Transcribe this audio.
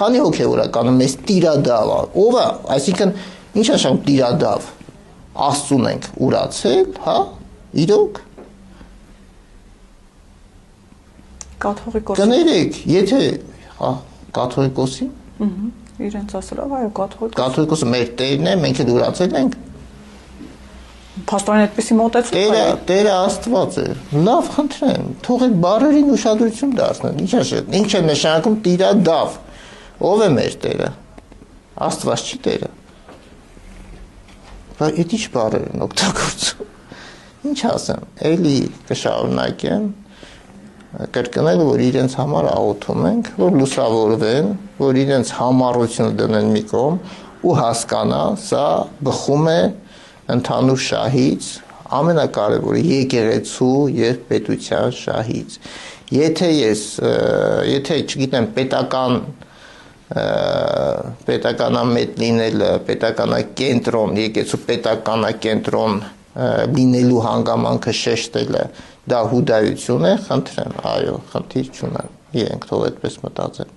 Քանի հոգևորականը մեզ տիրադավ, ով է, այսինքն ինչ է նշանակում տիրադավ, Աստծուն ենք ուրացել, հա, իրոք։ Կաթողիկոսի։ Կներեք, եթե, հա, կաթողիկոսի։ Իրենց ասելով, այո, կաթողիկոս։ Կաթողիկոսը մեր Տերն է, մենք էլ ուրացել ենք։ Փաստորեն այդպեսի մոտեցում է։ Տերը Աստված է։ Լավ, խնդրեմ, թողեք բառերին ուշադրություն դարձնել։ Ինչ է նշանակում տիրադավ։ Ով է մեր Տերը։ Աստված չի Տերը։ Բայց այդ ինչ բառեր են օգտագործում։ Ինչ ասեմ, էլի կշարունակեմ կրկնել, որ իրենց համար աղոթում ենք, որ լուսավորվեն, որ իրենց համառությունը դնեն մի կողմ ու հասկանան, սա բխում է ընդհանուր շահից, ամենակարևորը եկեղեցու եւ պետության շահից։ Եթե չգիտեմ, պետականամետ լինելը, պետականակենտրոն, եկեցու պետականակենտրոն լինելու հանգամանքը շեշտելը, դա հուդայություն է, խնդրեմ, այո, խնդիր չունեմ, իրենք թող այդպես մտածեն։